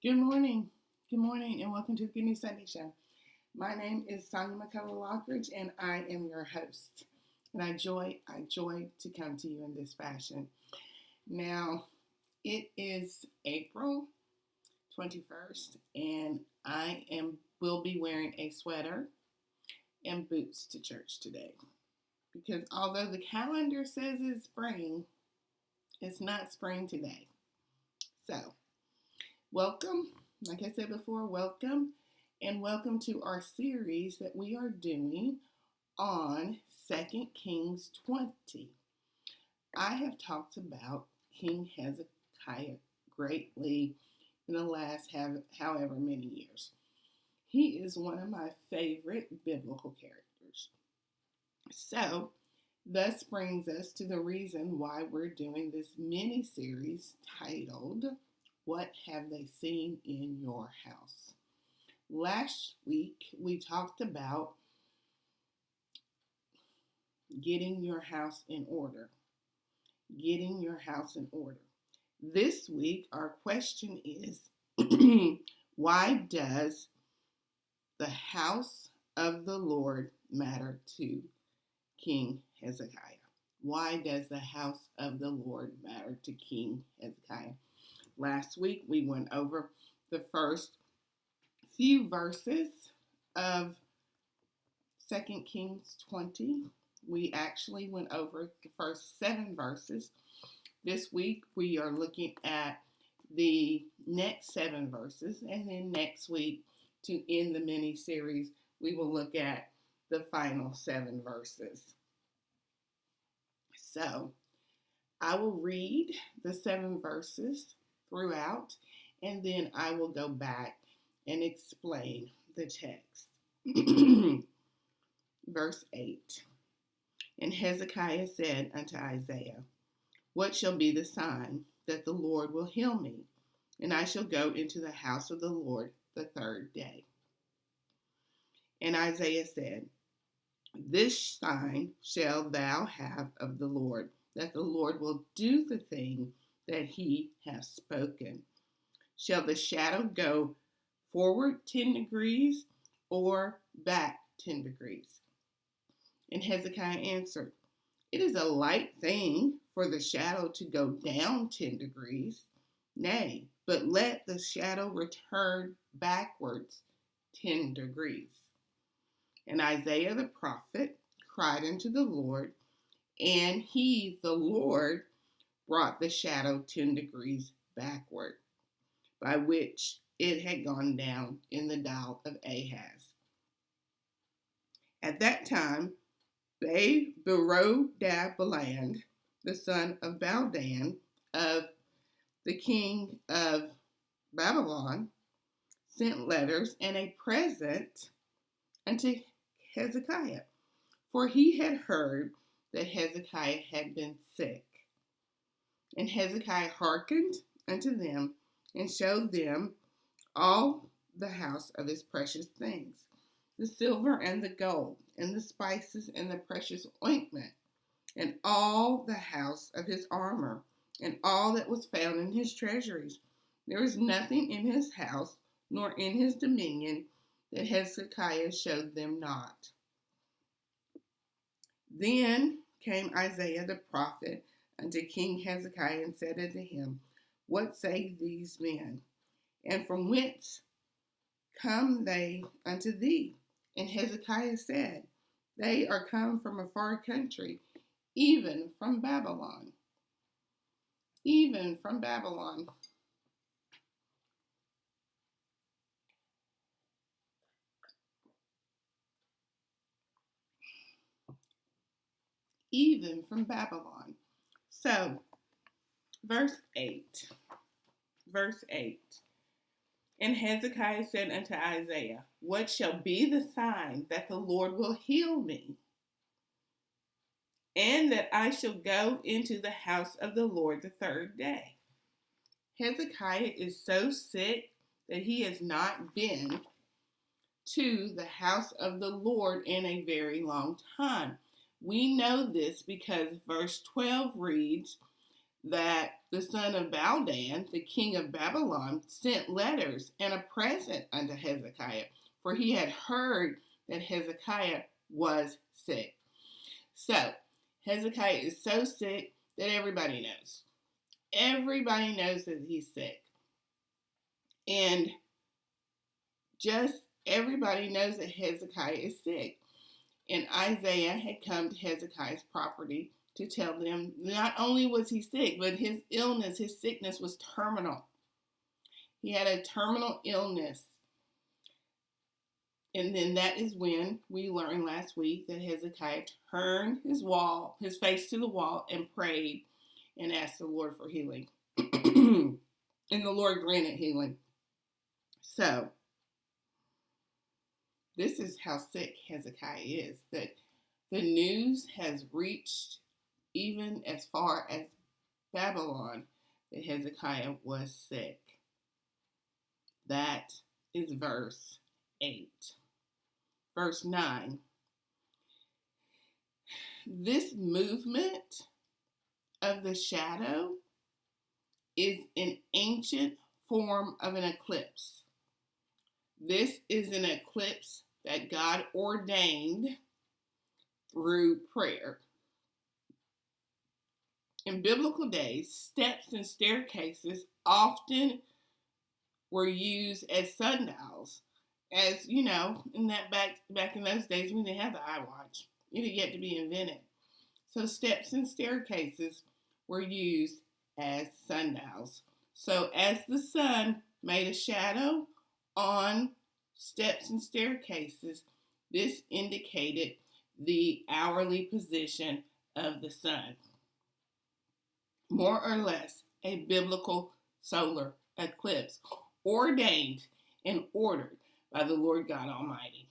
Good morning. Good morning, and welcome to the Good News Sunday Show. My name is Sonia McCullough Lockridge, and I am your host. And I joy to come to you in this fashion. Now, it is April 21st, and will be wearing a sweater and boots to church today. Because although the calendar says it's spring, it's not spring today. So, welcome. Like I said before, welcome. And welcome to our series that we are doing on 2 Kings 20. I have talked about King Hezekiah greatly in the last however many years. He is one of my favorite biblical characters. So, thus brings us to the reason why we're doing this mini-series titled, What Have They Seen in Your House? Last week, we talked about getting your house in order. Getting your house in order. This week, our question is, why does the house of the Lord matter to King Hezekiah? Why does the house of the Lord matter to King Hezekiah? Last week, we went over the first few verses of 2 Kings 20. We actually went over the first 7 verses. This week, we are looking at the next 7 verses, and then next week, to end the mini-series, we will look at the final 7 verses. So, I will read the 7 verses throughout, and then I will go back and explain the text. Verse 8. And Hezekiah said unto Isaiah, What shall be the sign that the Lord will heal me, and I shall go into the house of the Lord the 3rd day? And Isaiah said, This sign shall thou have of the Lord, that the Lord will do the thing that he hath spoken. Shall the shadow go forward 10 degrees or back 10 degrees? And Hezekiah answered, It is a light thing for the shadow to go down 10 degrees. Nay, but let the shadow return backwards 10 degrees. And Isaiah the prophet cried unto the Lord, and he, the Lord, brought the shadow 10 degrees backward, by which it had gone down in the dial of Ahaz. At that time, Berodabbaland, the son of Baldan, of the king of Babylon, sent letters and a present unto Hezekiah, for he had heard that Hezekiah had been sick. And Hezekiah hearkened unto them, and showed them all the house of his precious things, the silver and the gold, and the spices and the precious ointment, and all the house of his armor, and all that was found in his treasuries. There was nothing in his house, nor in his dominion, that Hezekiah showed them not. Then came Isaiah the prophet unto King Hezekiah, and said unto him, What say these men? And from whence come they unto thee? And Hezekiah said, They are come from a far country, even from Babylon. Even from Babylon. Even from Babylon. So, verse 8. Verse 8. And Hezekiah said unto Isaiah, What shall be the sign that the Lord will heal me, and that I shall go into the house of the Lord the 3rd day? Hezekiah is so sick that he has not been to the house of the Lord in a very long time. We know this because verse 12 reads that the son of Baldan, the king of Babylon, sent letters and a present unto Hezekiah, for he had heard that Hezekiah was sick. So, Hezekiah is so sick that everybody knows. Everybody knows that he's sick. And just everybody knows that Hezekiah is sick. And Isaiah had come to Hezekiah's property to tell them not only was he sick, but his illness, his sickness was terminal. He had a terminal illness. And then that is when we learned last week that Hezekiah turned his face to the wall and prayed and asked the Lord for healing. And the Lord granted healing. So, this is how sick Hezekiah is, that the news has reached even as far as Babylon that Hezekiah was sick. That is verse 8. Verse 9. This movement of the shadow is an ancient form of an eclipse. This is an eclipse that God ordained through prayer. In biblical days, steps and staircases often were used as sundials. As you know, in that back in those days, we didn't have the iWatch. It had yet to be invented. So steps and staircases were used as sundials. So as the sun made a shadow on steps and staircases, this indicated the hourly position of the sun. More or less a biblical solar eclipse ordained and ordered by the Lord God Almighty.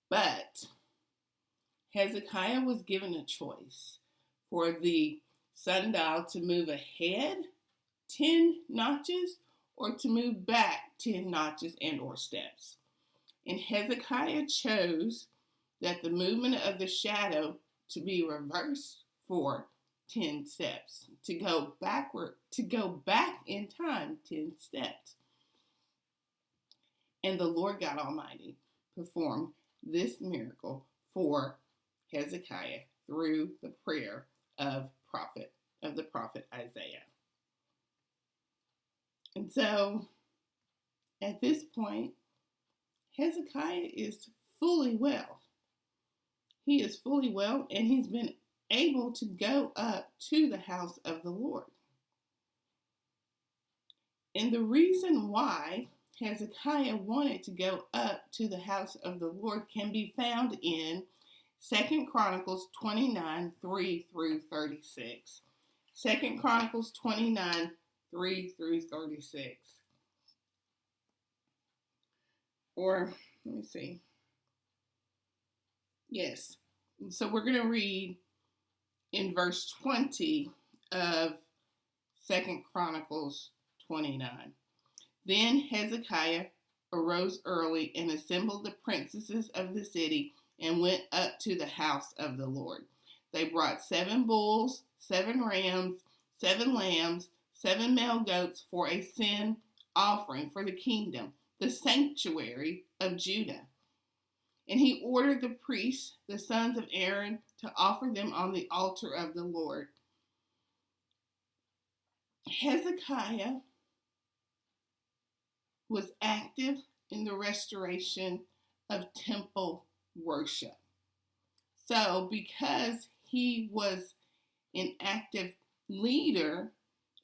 But Hezekiah was given a choice for the sundial to move ahead 10 notches or to move back 10 notches and or steps. And Hezekiah chose that the movement of the shadow to be reversed for 10 steps, to go back in time 10 steps. And the Lord God Almighty performed this miracle for Hezekiah through the prayer of the prophet Isaiah. And so, at this point, Hezekiah is fully well. He is fully well, and he's been able to go up to the house of the Lord. And the reason why Hezekiah wanted to go up to the house of the Lord can be found in 2 Chronicles 29, 3 through 36. 2 Chronicles 29, 3 through 36. Or, let me see. Yes. So we're going to read in verse 20 of 2 Chronicles 29. Then Hezekiah arose early and assembled the princesses of the city and went up to the house of the Lord. They brought 7 bulls, 7 rams, 7 lambs, 7 male goats for a sin offering for the kingdom, the sanctuary of Judah. And he ordered the priests, the sons of Aaron, to offer them on the altar of the Lord. Hezekiah was active in the restoration of temple worship. So because he was an active leader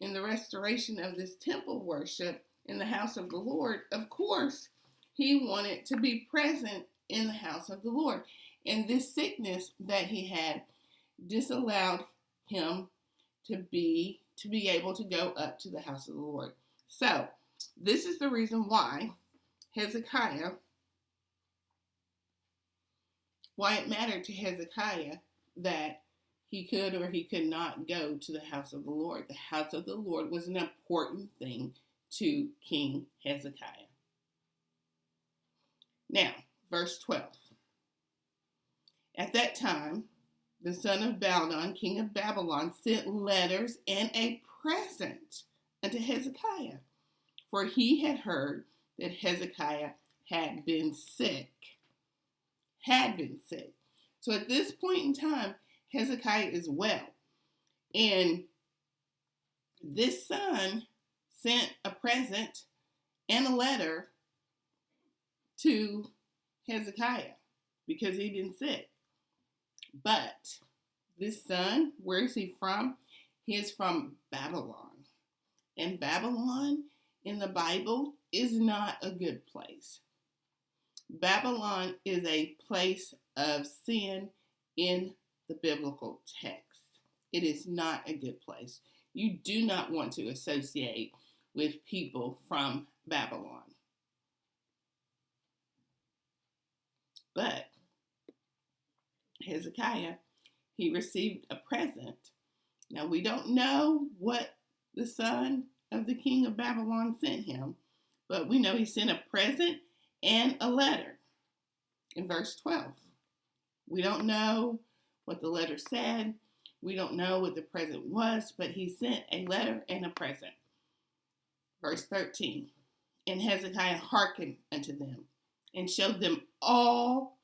in the restoration of this temple worship in the house of the Lord, of course, he wanted to be present in the house of the Lord. And this sickness that he had disallowed him to be able to go up to the house of the Lord. So, this is the reason why it mattered to Hezekiah that he could or he could not go to the house of the Lord. The house of the Lord was an important thing to King Hezekiah. Now, verse 12. At that time, the son of Baldon, king of Babylon, sent letters and a present unto Hezekiah, for he had heard that Hezekiah had been sick. Had been sick. So at this point in time, Hezekiah is well. And this son sent a present and a letter to Hezekiah because he'd been sick. But this son, where is he from? He is from Babylon. And Babylon in the Bible is not a good place. Babylon is a place of sin in the biblical text. It is not a good place. You do not want to associate with people from Babylon. But Hezekiah, he received a present. Now, we don't know what the son of the king of Babylon sent him, but we know he sent a present and a letter in verse 12. We don't know what the letter said. We don't know what the present was, but he sent a letter and a present. Verse 13. And Hezekiah hearkened unto them and showed them all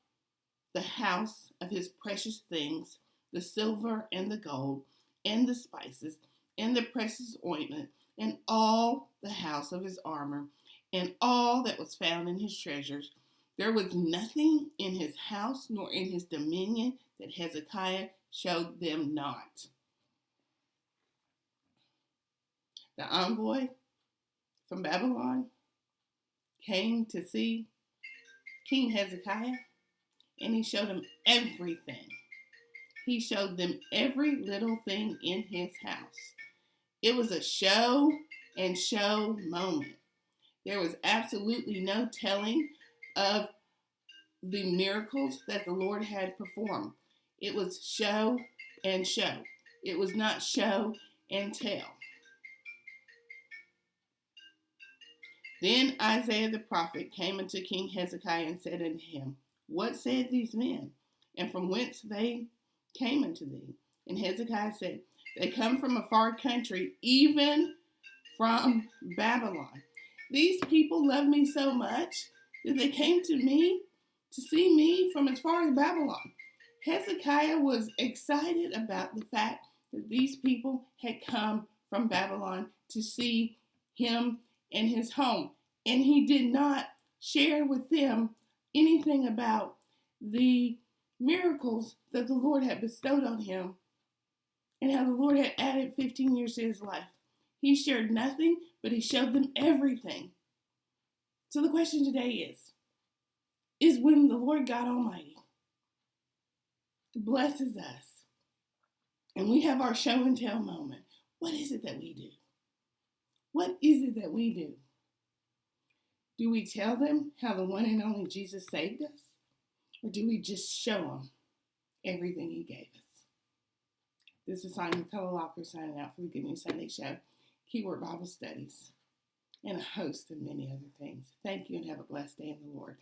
the house of his precious things, the silver and the gold, and the spices, and the precious ointment, and all the house of his armor, and all that was found in his treasures. There was nothing in his house nor in his dominion that Hezekiah showed them not. The envoy from Babylon came to see King Hezekiah, and he showed him everything. He showed them every little thing in his house. It was a show and show moment. There was absolutely no telling of the miracles that the Lord had performed. It was show and show. It was not show and tell. Then Isaiah the prophet came unto King Hezekiah and said unto him, What said these men? And from whence they came unto thee? And Hezekiah said, They come from a far country, even from Babylon. These people love me so much that they came to me to see me from as far as Babylon. Hezekiah was excited about the fact that these people had come from Babylon to see him and his home. And he did not share with them anything about the miracles that the Lord had bestowed on him and how the Lord had added 15 years to his life. He shared nothing, but he showed them everything. So the question today is when the Lord God Almighty blesses us and we have our show and tell moment, what is it that we do? What is it that we do? Do we tell them how the one and only Jesus saved us? Or do we just show them everything he gave us? This is Sonia McCullough signing out for the Good News Sunday Show, Keyword Bible Studies, and a host of many other things. Thank you and have a blessed day in the Lord.